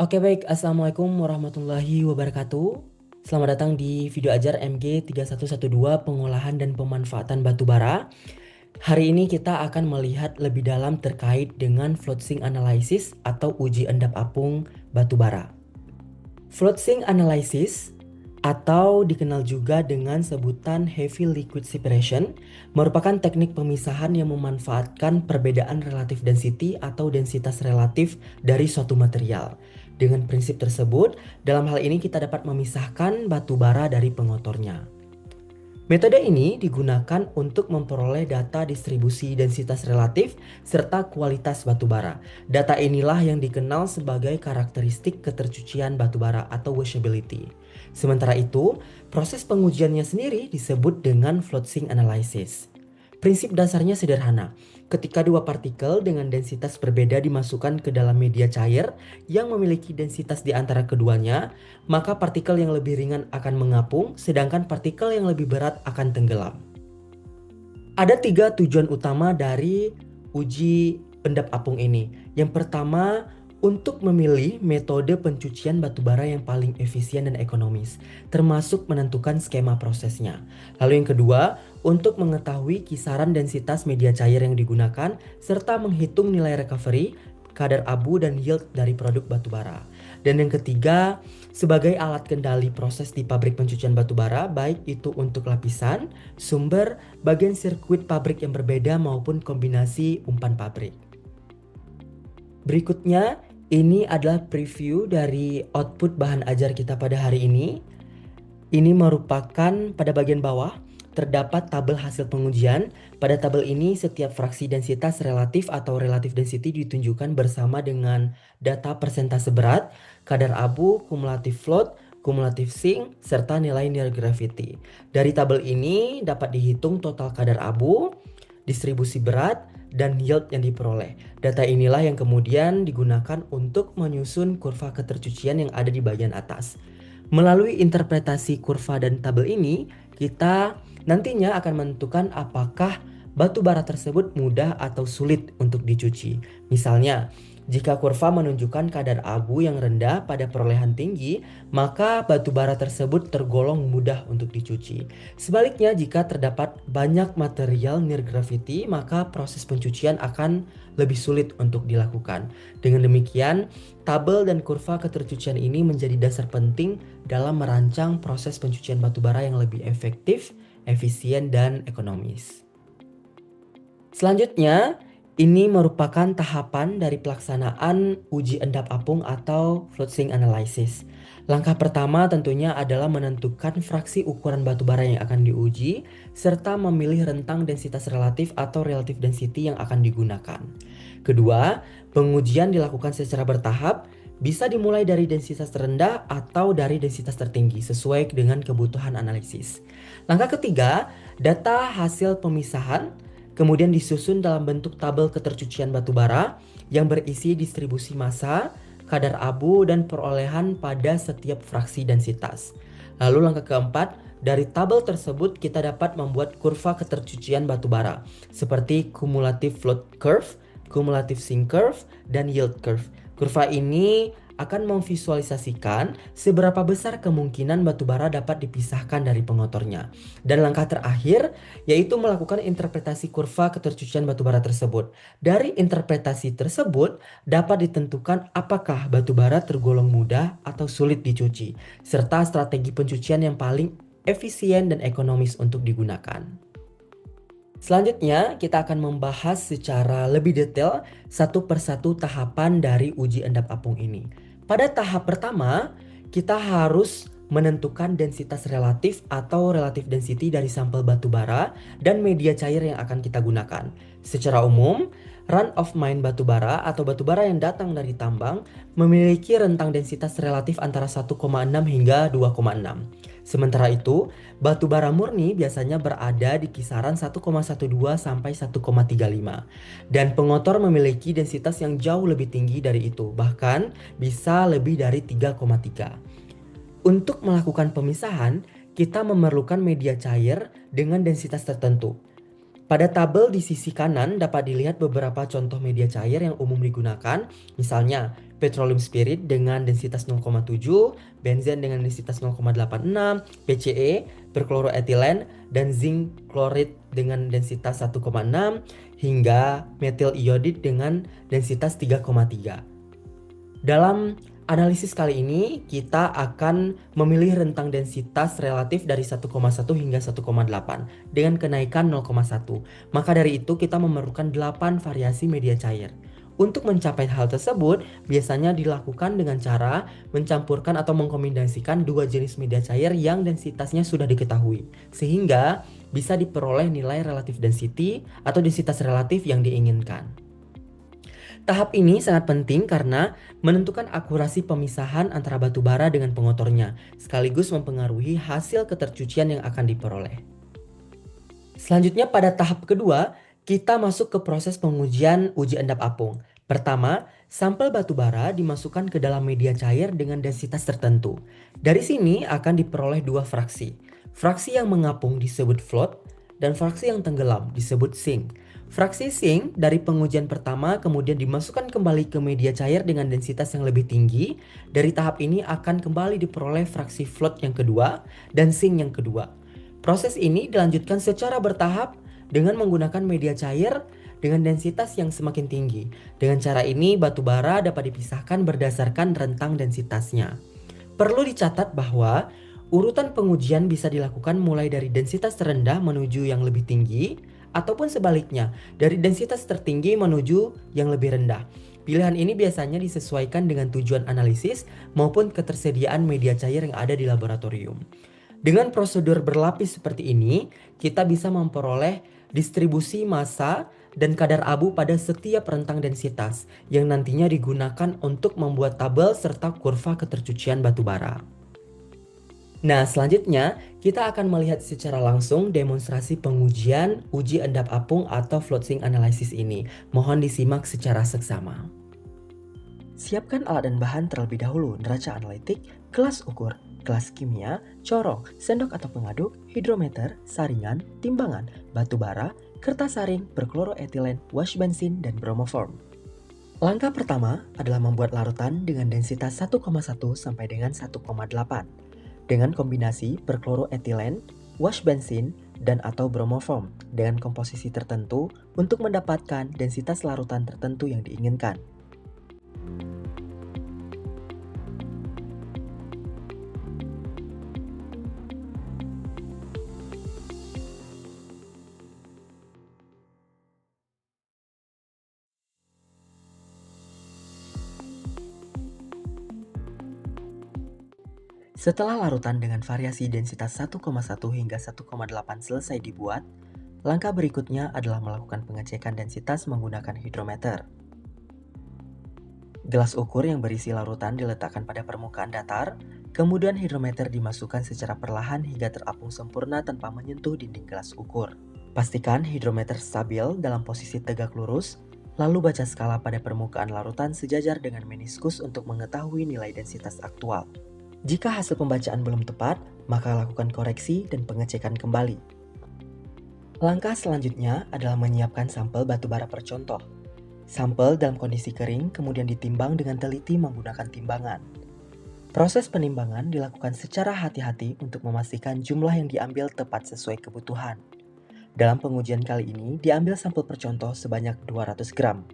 Oke baik, Assalamualaikum warahmatullahi wabarakatuh. Selamat datang di video ajar MG3112 pengolahan dan pemanfaatan batu bara. Hari ini kita akan melihat lebih dalam terkait dengan floating analysis atau uji endap apung batu bara. Floating analysis atau dikenal juga dengan sebutan heavy liquid separation merupakan teknik pemisahan yang memanfaatkan perbedaan relatif density atau densitas relatif dari suatu material. Dengan prinsip tersebut, dalam hal ini kita dapat memisahkan batu bara dari pengotornya. Metode ini digunakan untuk memperoleh data distribusi densitas relatif serta kualitas batu bara. Data inilah yang dikenal sebagai karakteristik ketercucian batu bara atau washability. Sementara itu, proses pengujiannya sendiri disebut dengan floating analysis. Prinsip dasarnya sederhana. Ketika dua partikel dengan densitas berbeda dimasukkan ke dalam media cair yang memiliki densitas di antara keduanya, maka partikel yang lebih ringan akan mengapung, sedangkan partikel yang lebih berat akan tenggelam. Ada tiga tujuan utama dari uji endap apung ini. Yang pertama, untuk memilih metode pencucian batu bara yang paling efisien dan ekonomis, termasuk menentukan skema prosesnya. Lalu yang kedua, untuk mengetahui kisaran densitas media cair yang digunakan, serta menghitung nilai recovery, kadar abu dan yield dari produk batu bara. Dan yang ketiga, sebagai alat kendali proses di pabrik pencucian batu bara, baik itu untuk lapisan, sumber, bagian sirkuit pabrik yang berbeda maupun kombinasi umpan pabrik. Berikutnya, ini adalah preview dari output bahan ajar kita pada hari ini. Ini merupakan pada bagian bawah terdapat tabel hasil pengujian. Pada tabel ini setiap fraksi densitas relatif atau relative density ditunjukkan bersama dengan data persentase berat, kadar abu, kumulatif float, kumulatif sink, serta nilai near gravity. Dari tabel ini dapat dihitung total kadar abu, distribusi berat, dan yield yang diperoleh. Data inilah yang kemudian digunakan untuk menyusun kurva ketercucian yang ada di bagian atas. Melalui interpretasi kurva dan tabel ini, kita nantinya akan menentukan apakah batu bara tersebut mudah atau sulit untuk dicuci. Misalnya, jika kurva menunjukkan kadar abu yang rendah pada perolehan tinggi, maka batu bara tersebut tergolong mudah untuk dicuci. Sebaliknya, jika terdapat banyak material near gravity, maka proses pencucian akan lebih sulit untuk dilakukan. Dengan demikian, tabel dan kurva ketercucian ini menjadi dasar penting dalam merancang proses pencucian batu bara yang lebih efektif, efisien, dan ekonomis. Selanjutnya, ini merupakan tahapan dari pelaksanaan uji endap apung atau floating analysis. Langkah pertama tentunya adalah menentukan fraksi ukuran batu bara yang akan diuji, serta memilih rentang densitas relatif atau relative density yang akan digunakan. Kedua, pengujian dilakukan secara bertahap, bisa dimulai dari densitas terendah atau dari densitas tertinggi sesuai dengan kebutuhan analisis. Langkah ketiga, data hasil pemisahan kemudian disusun dalam bentuk tabel ketercucian batu bara yang berisi distribusi massa, kadar abu, dan perolehan pada setiap fraksi densitas. Lalu langkah keempat, dari tabel tersebut kita dapat membuat kurva ketercucian batu bara seperti cumulative float curve, cumulative sink curve, dan yield curve. Kurva ini akan memvisualisasikan seberapa besar kemungkinan batu bara dapat dipisahkan dari pengotornya. Dan langkah terakhir yaitu melakukan interpretasi kurva ketercucian batu bara tersebut. Dari interpretasi tersebut dapat ditentukan apakah batu bara tergolong mudah atau sulit dicuci, serta strategi pencucian yang paling efisien dan ekonomis untuk digunakan. Selanjutnya, kita akan membahas secara lebih detail satu persatu tahapan dari uji endap apung ini. Pada tahap pertama, kita harus menentukan densitas relatif atau relative density dari sampel batu bara dan media cair yang akan kita gunakan. Secara umum, run of mine batu bara atau batu bara yang datang dari tambang memiliki rentang densitas relatif antara 1,6 hingga 2,6. Sementara itu, batu bara murni biasanya berada di kisaran 1,12 sampai 1,35. Dan pengotor memiliki densitas yang jauh lebih tinggi dari itu, bahkan bisa lebih dari 3,3. Untuk melakukan pemisahan, kita memerlukan media cair dengan densitas tertentu. Pada tabel di sisi kanan dapat dilihat beberapa contoh media cair yang umum digunakan, misalnya petroleum spirit dengan densitas 0,7, benzen dengan densitas 0,86, PCE, perkloroetilen, dan zinc klorid dengan densitas 1,6, hingga metil iodid dengan densitas 3,3. Dalam analisis kali ini, kita akan memilih rentang densitas relatif dari 1,1 hingga 1,8 dengan kenaikan 0,1. Maka dari itu, kita memerlukan 8 variasi media cair. Untuk mencapai hal tersebut, biasanya dilakukan dengan cara mencampurkan atau mengkombinasikan dua jenis media cair yang densitasnya sudah diketahui, sehingga bisa diperoleh nilai relative density atau densitas relatif yang diinginkan. Tahap ini sangat penting karena menentukan akurasi pemisahan antara batu bara dengan pengotornya, sekaligus mempengaruhi hasil ketercucian yang akan diperoleh. Selanjutnya pada tahap kedua, kita masuk ke proses pengujian uji endap apung. Pertama, sampel batu bara dimasukkan ke dalam media cair dengan densitas tertentu. Dari sini akan diperoleh dua fraksi. Fraksi yang mengapung disebut float, dan fraksi yang tenggelam disebut sink. Fraksi sink dari pengujian pertama kemudian dimasukkan kembali ke media cair dengan densitas yang lebih tinggi. Dari tahap ini akan kembali diperoleh fraksi float yang kedua dan sink yang kedua. Proses ini dilanjutkan secara bertahap dengan menggunakan media cair dengan densitas yang semakin tinggi. Dengan cara ini batu bara dapat dipisahkan berdasarkan rentang densitasnya. Perlu dicatat bahwa urutan pengujian bisa dilakukan mulai dari densitas terendah menuju yang lebih tinggi, ataupun sebaliknya, dari densitas tertinggi menuju yang lebih rendah. Pilihan ini biasanya disesuaikan dengan tujuan analisis maupun ketersediaan media cair yang ada di laboratorium. Dengan prosedur berlapis seperti ini, kita bisa memperoleh distribusi massa dan kadar abu pada setiap rentang densitas yang nantinya digunakan untuk membuat tabel serta kurva ketercucian batu bara. Nah, selanjutnya kita akan melihat secara langsung demonstrasi pengujian uji endap apung atau float sink analysis ini. Mohon disimak secara seksama. Siapkan alat dan bahan terlebih dahulu: neraca analitik, gelas ukur, gelas kimia, corong, sendok atau pengaduk, hidrometer, saringan, timbangan, batu bara, kertas saring, perkloroetilen, wash bensin, dan bromoform. Langkah pertama adalah membuat larutan dengan densitas 1,1 sampai dengan 1,8 dengan kombinasi perkloroetilen, wash bensin, dan atau bromoform dengan komposisi tertentu untuk mendapatkan densitas larutan tertentu yang diinginkan. Setelah larutan dengan variasi densitas 1,1 hingga 1,8 selesai dibuat, langkah berikutnya adalah melakukan pengecekan densitas menggunakan hidrometer. Gelas ukur yang berisi larutan diletakkan pada permukaan datar, kemudian hidrometer dimasukkan secara perlahan hingga terapung sempurna tanpa menyentuh dinding gelas ukur. Pastikan hidrometer stabil dalam posisi tegak lurus, lalu baca skala pada permukaan larutan sejajar dengan meniskus untuk mengetahui nilai densitas aktual. Jika hasil pembacaan belum tepat, maka lakukan koreksi dan pengecekan kembali. Langkah selanjutnya adalah menyiapkan sampel batu bara percontoh. Sampel dalam kondisi kering kemudian ditimbang dengan teliti menggunakan timbangan. Proses penimbangan dilakukan secara hati-hati untuk memastikan jumlah yang diambil tepat sesuai kebutuhan. Dalam pengujian kali ini diambil sampel percontoh sebanyak 200 gram.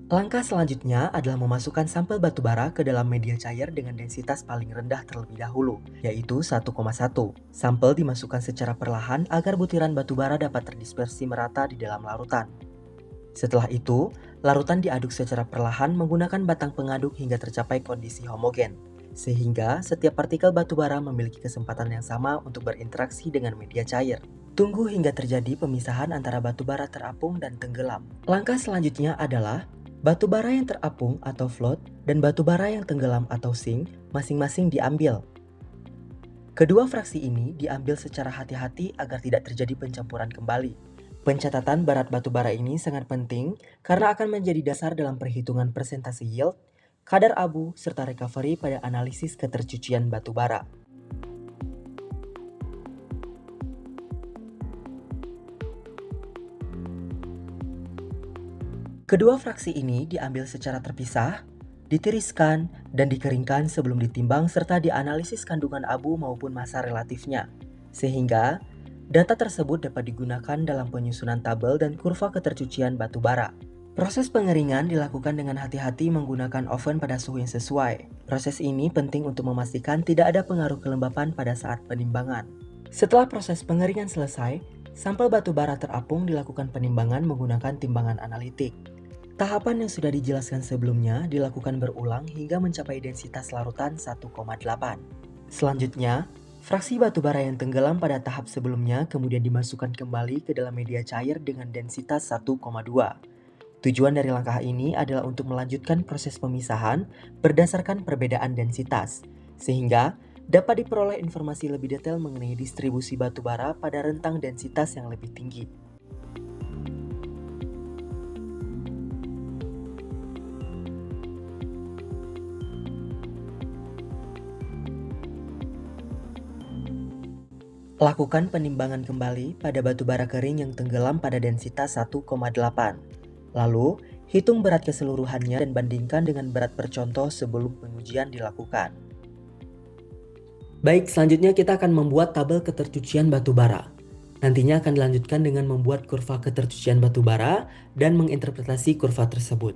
Langkah selanjutnya adalah memasukkan sampel batu bara ke dalam media cair dengan densitas paling rendah terlebih dahulu, yaitu 1,1. Sampel dimasukkan secara perlahan agar butiran batu bara dapat terdispersi merata di dalam larutan. Setelah itu, larutan diaduk secara perlahan menggunakan batang pengaduk hingga tercapai kondisi homogen, sehingga setiap partikel batu bara memiliki kesempatan yang sama untuk berinteraksi dengan media cair. Tunggu hingga terjadi pemisahan antara batu bara terapung dan tenggelam. Langkah selanjutnya adalah batu bara yang terapung atau float dan batu bara yang tenggelam atau sink masing-masing diambil. Kedua fraksi ini diambil secara hati-hati agar tidak terjadi pencampuran kembali. Pencatatan berat batu bara ini sangat penting karena akan menjadi dasar dalam perhitungan persentase yield, kadar abu, serta recovery pada analisis ketercucian batu bara. Kedua fraksi ini diambil secara terpisah, ditiriskan, dan dikeringkan sebelum ditimbang serta dianalisis kandungan abu maupun massa relatifnya. Sehingga, data tersebut dapat digunakan dalam penyusunan tabel dan kurva ketercucian batu bara. Proses pengeringan dilakukan dengan hati-hati menggunakan oven pada suhu yang sesuai. Proses ini penting untuk memastikan tidak ada pengaruh kelembapan pada saat penimbangan. Setelah proses pengeringan selesai, sampel batu bara terapung dilakukan penimbangan menggunakan timbangan analitik. Tahapan yang sudah dijelaskan sebelumnya dilakukan berulang hingga mencapai densitas larutan 1,8. Selanjutnya, fraksi batu bara yang tenggelam pada tahap sebelumnya kemudian dimasukkan kembali ke dalam media cair dengan densitas 1,2. Tujuan dari langkah ini adalah untuk melanjutkan proses pemisahan berdasarkan perbedaan densitas, sehingga dapat diperoleh informasi lebih detail mengenai distribusi batu bara pada rentang densitas yang lebih tinggi. Lakukan penimbangan kembali pada batu bara kering yang tenggelam pada densitas 1,8. Lalu, hitung berat keseluruhannya dan bandingkan dengan berat per contoh sebelum pengujian dilakukan. Baik, selanjutnya kita akan membuat tabel ketercucian batu bara. Nantinya akan dilanjutkan dengan membuat kurva ketercucian batu bara dan menginterpretasi kurva tersebut.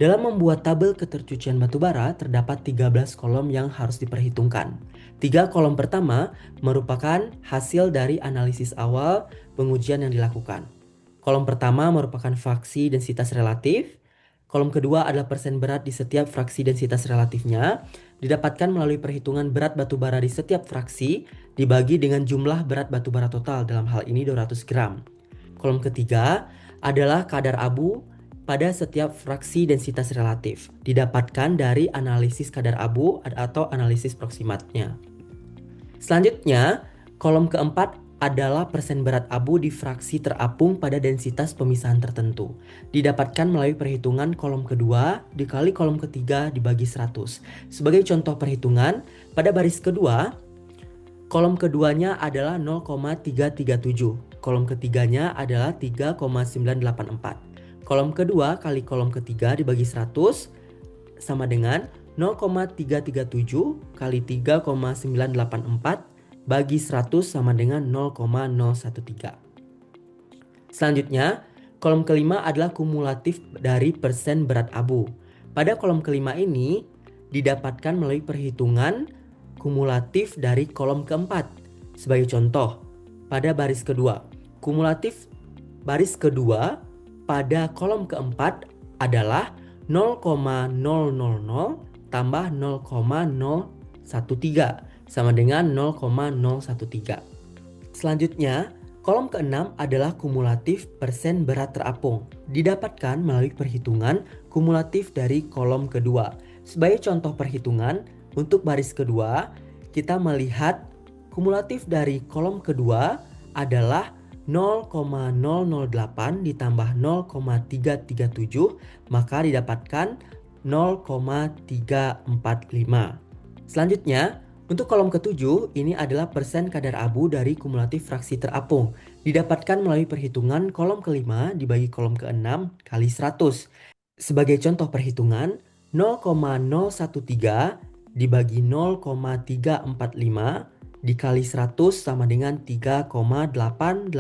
Dalam membuat tabel ketercucian batu bara, terdapat 13 kolom yang harus diperhitungkan. 3 kolom pertama merupakan hasil dari analisis awal pengujian yang dilakukan. Kolom pertama merupakan fraksi densitas relatif. Kolom kedua adalah persen berat di setiap fraksi densitas relatifnya, didapatkan melalui perhitungan berat batu bara di setiap fraksi dibagi dengan jumlah berat batu bara total, dalam hal ini 200 gram. Kolom ketiga adalah kadar abu pada setiap fraksi densitas relatif, didapatkan dari analisis kadar abu atau analisis proximatnya. Selanjutnya, kolom keempat adalah persen berat abu di fraksi terapung pada densitas pemisahan tertentu. Didapatkan melalui perhitungan kolom kedua dikali kolom ketiga dibagi 100. Sebagai contoh perhitungan, pada baris kedua, kolom keduanya adalah 0,337. Kolom ketiganya adalah 3,984. Kolom kedua kali kolom ketiga dibagi 100 sama dengan 0,337 kali 3,984 bagi 100 sama dengan 0,013. Selanjutnya, kolom kelima adalah kumulatif dari persen berat abu. Pada kolom kelima ini didapatkan melalui perhitungan kumulatif dari kolom keempat. Sebagai contoh, pada baris kedua, kumulatif baris kedua pada kolom keempat adalah 0,000 tambah 0,013 sama dengan 0,013. Selanjutnya, kolom keenam adalah kumulatif persen berat terapung. Didapatkan melalui perhitungan kumulatif dari kolom kedua. Sebagai contoh perhitungan, untuk baris kedua, kita melihat kumulatif dari kolom kedua adalah 0,008 ditambah 0,337, maka didapatkan 0,345. Selanjutnya, untuk kolom ketujuh, ini adalah persen kadar abu dari kumulatif fraksi terapung. Didapatkan melalui perhitungan kolom kelima dibagi kolom keenam kali 100. Sebagai contoh perhitungan, 0,013 dibagi 0,345 dikali 100 sama dengan 3,888.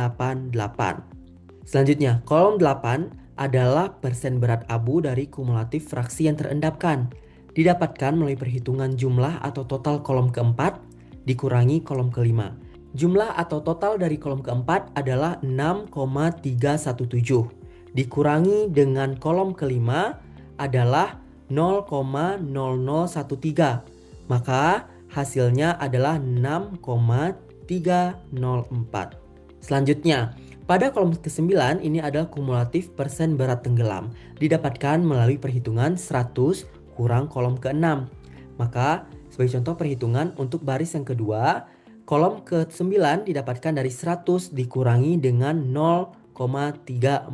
Selanjutnya, kolom 8 adalah persen berat abu dari kumulatif fraksi yang terendapkan. Didapatkan melalui perhitungan jumlah atau total kolom keempat dikurangi kolom kelima. Jumlah atau total dari kolom keempat adalah 6,317. Dikurangi dengan kolom kelima adalah 0,0013. Maka hasilnya adalah 6,304. Selanjutnya, pada kolom ke-9 ini adalah kumulatif persen berat tenggelam. Didapatkan melalui perhitungan 100 kurang kolom ke-6. Maka sebagai contoh perhitungan untuk baris yang kedua, kolom ke-9 didapatkan dari 100 dikurangi dengan 0,345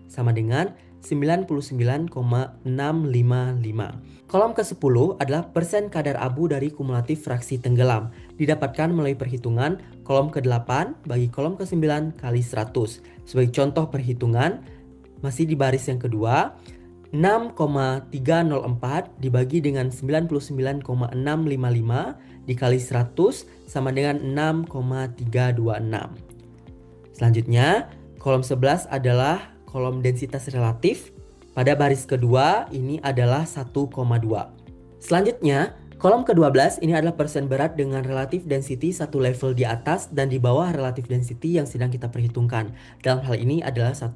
sama dengan 99,655. Kolom ke-10 adalah persen kadar abu dari kumulatif fraksi tenggelam. Didapatkan melalui perhitungan kolom ke-8 bagi kolom ke-9 kali 100. Sebagai contoh perhitungan, masih di baris yang kedua, 6,304 dibagi dengan 99,655 dikali 100 sama dengan 6,326. Selanjutnya, kolom 11 adalah kolom densitas relatif. Pada baris kedua ini adalah 1,2. Selanjutnya, kolom ke-12 ini adalah persen berat dengan relatif density satu level di atas dan di bawah relatif density yang sedang kita perhitungkan. Dalam hal ini adalah 1,2.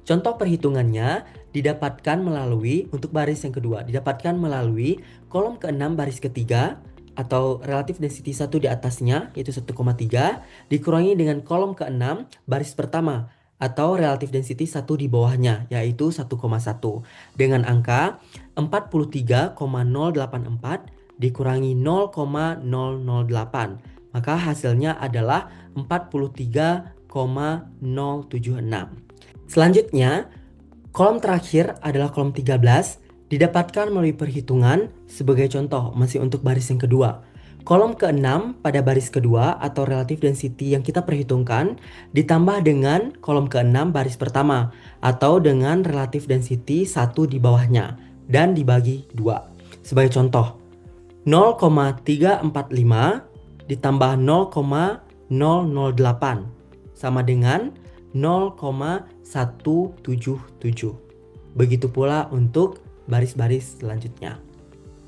Contoh perhitungannya didapatkan melalui, untuk baris yang kedua, didapatkan melalui kolom ke-6 baris ketiga atau relatif density 1 di atasnya yaitu 1,3 dikurangi dengan kolom ke-6 baris pertama atau relatif density 1 di bawahnya yaitu 1,1 dengan angka 43,084 dikurangi 0,008 maka hasilnya adalah 43,076. Selanjutnya, kolom terakhir adalah kolom 13 didapatkan melalui perhitungan. Sebagai contoh masih untuk baris yang kedua. Kolom ke-6 pada baris kedua atau relatif density yang kita perhitungkan ditambah dengan kolom ke-6 baris pertama atau dengan relatif density 1 di bawahnya dan dibagi 2. Sebagai contoh, 0,345 ditambah 0,008 sama dengan 0,177. Begitu pula untuk baris-baris selanjutnya.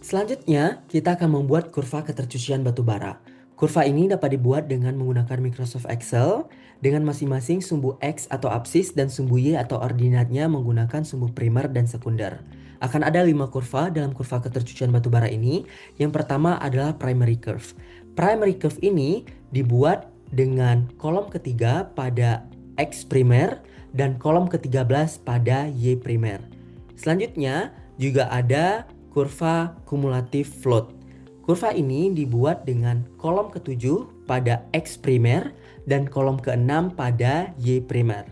Selanjutnya, kita akan membuat kurva ketercucian batu bara. Kurva ini dapat dibuat dengan menggunakan Microsoft Excel dengan masing-masing sumbu X atau absis dan sumbu Y atau ordinatnya menggunakan sumbu primer dan sekunder. Akan ada 5 kurva dalam kurva ketercucian batu bara ini. Yang pertama adalah primary curve. Primary curve ini dibuat dengan kolom ketiga pada X primer dan kolom ke-13 pada Y primer. Selanjutnya juga ada kurva kumulatif float. Kurva ini dibuat dengan kolom ke-7 pada X primer dan kolom ke-6 pada Y primer.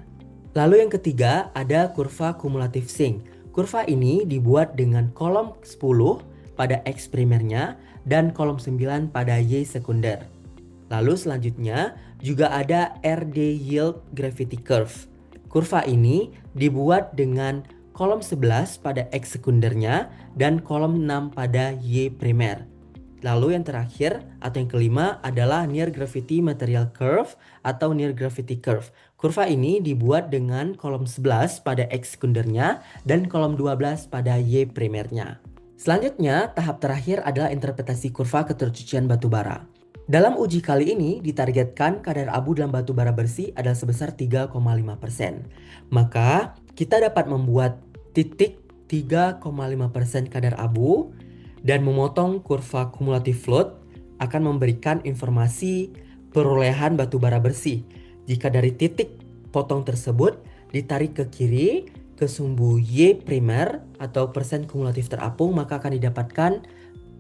Lalu yang ketiga ada kurva kumulatif sink. Kurva ini dibuat dengan kolom 10 pada X primernya dan kolom 9 pada Y sekunder. Lalu selanjutnya juga ada RD Yield Gravity Curve. Kurva ini dibuat dengan kolom 11 pada X sekundernya dan kolom 6 pada Y primer. Lalu yang terakhir atau yang kelima adalah Near Gravity Material Curve atau Near Gravity Curve. Kurva ini dibuat dengan kolom 11 pada X sekundernya dan kolom 12 pada Y primernya. Selanjutnya, tahap terakhir adalah interpretasi kurva ketercucian batu bara. Dalam uji kali ini ditargetkan kadar abu dalam batu bara bersih adalah sebesar 3,5%. Maka kita dapat membuat titik 3,5% kadar abu dan memotong kurva kumulatif float akan memberikan informasi perolehan batu bara bersih. Jika dari titik potong tersebut ditarik ke kiri ke sumbu Y primer atau persen kumulatif terapung, maka akan didapatkan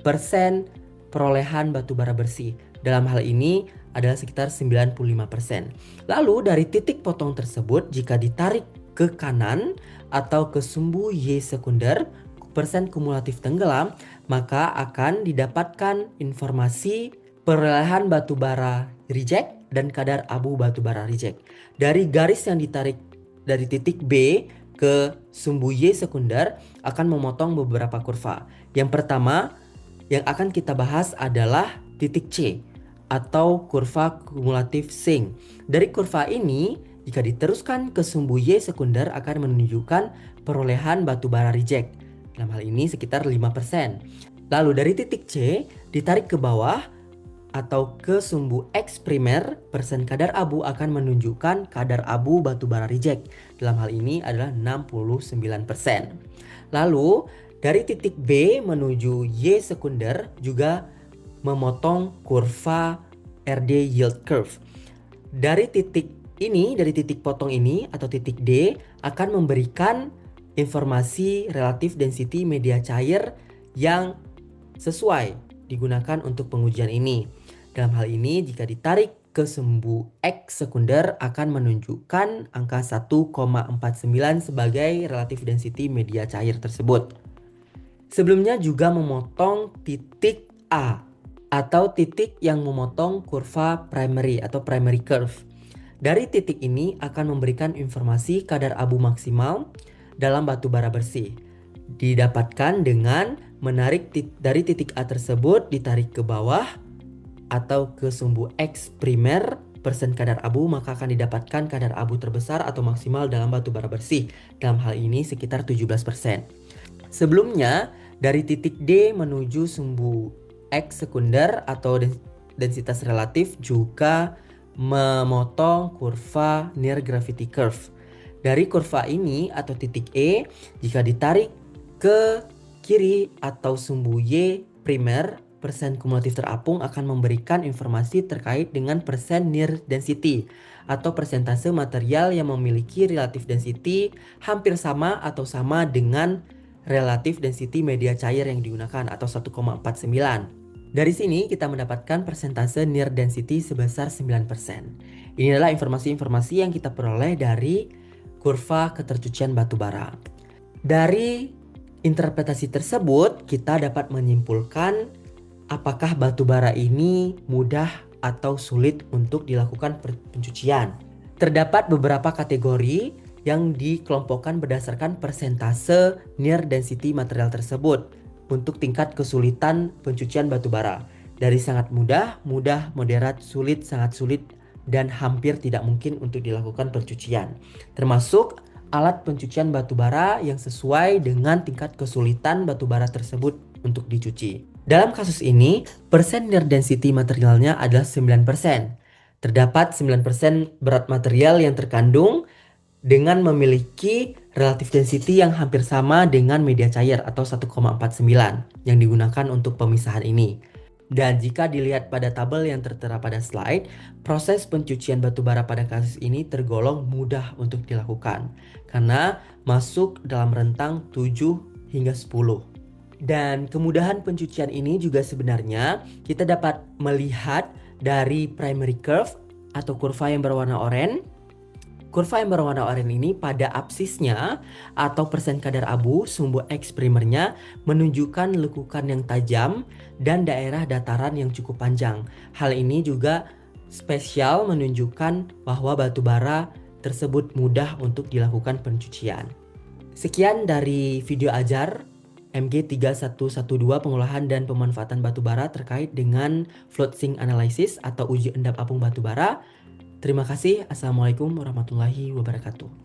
persen perolehan batu bara bersih. Dalam hal ini adalah sekitar 95%. Lalu dari titik potong tersebut jika ditarik ke kanan atau ke sumbu Y sekunder persen kumulatif tenggelam, maka akan didapatkan informasi perolehan batu bara reject dan kadar abu batu bara reject. Dari garis yang ditarik dari titik B ke sumbu Y sekunder akan memotong beberapa kurva. Yang pertama yang akan kita bahas adalah titik C atau kurva kumulatif sink. Dari kurva ini jika diteruskan ke sumbu Y sekunder akan menunjukkan perolehan batu bara reject. Dalam hal ini sekitar 5%. Lalu dari titik C ditarik ke bawah atau ke sumbu X primer, persen kadar abu akan menunjukkan kadar abu batu bara reject. Dalam hal ini adalah 69%. Lalu dari titik B menuju Y sekunder juga memotong kurva RD Yield Curve. Dari titik potong ini atau titik D akan memberikan informasi relatif density media cair yang sesuai digunakan untuk pengujian ini. Dalam hal ini jika ditarik ke sumbu X sekunder akan menunjukkan angka 1,49 sebagai relative density media cair tersebut. Sebelumnya juga memotong titik A atau titik yang memotong kurva primary atau primary curve. Dari titik ini akan memberikan informasi kadar abu maksimal dalam batu bara bersih. Didapatkan dengan menarik dari titik A tersebut ditarik ke bawah atau ke sumbu X primer persen kadar abu, maka akan didapatkan kadar abu terbesar atau maksimal dalam batu bara bersih. Dalam hal ini sekitar 17%. Sebelumnya dari titik D menuju sumbu X sekunder atau densitas relatif juga memotong kurva near gravity curve. Dari kurva ini atau titik E, jika ditarik ke kiri atau sumbu Y primer, persen kumulatif terapung akan memberikan informasi terkait dengan persen near density atau persentase material yang memiliki relative density hampir sama atau sama dengan relative density media cair yang digunakan atau 1,49. Dari sini kita mendapatkan persentase near density sebesar 9%. Ini adalah informasi-informasi yang kita peroleh dari kurva ketercucian batu bara. Dari interpretasi tersebut kita dapat menyimpulkan apakah batu bara ini mudah atau sulit untuk dilakukan pencucian. Terdapat beberapa kategori yang dikelompokkan berdasarkan persentase near density material tersebut untuk tingkat kesulitan pencucian batu bara. Dari sangat mudah, moderat, sulit, sangat sulit, dan hampir tidak mungkin untuk dilakukan pencucian. Termasuk alat pencucian batu bara yang sesuai dengan tingkat kesulitan batu bara tersebut untuk dicuci. Dalam kasus ini, persen near density materialnya adalah 9%. Terdapat 9% berat material yang terkandung dengan memiliki relative density yang hampir sama dengan media cair atau 1,49 yang digunakan untuk pemisahan ini. Dan jika dilihat pada tabel yang tertera pada slide, proses pencucian batu bara pada kasus ini tergolong mudah untuk dilakukan karena masuk dalam rentang 7 hingga 10. Dan kemudahan pencucian ini juga sebenarnya kita dapat melihat dari primary curve atau kurva yang berwarna oranye. Kurva yang berwarna oranye ini pada absisnya atau persen kadar abu sumbu X primernya menunjukkan lekukan yang tajam dan daerah dataran yang cukup panjang. Hal ini juga spesial menunjukkan bahwa batu bara tersebut mudah untuk dilakukan pencucian. Sekian dari video ajar MG3112 pengolahan dan pemanfaatan batu bara terkait dengan float zinc analysis atau uji endap apung batu bara. Terima kasih. Assalamualaikum warahmatullahi wabarakatuh.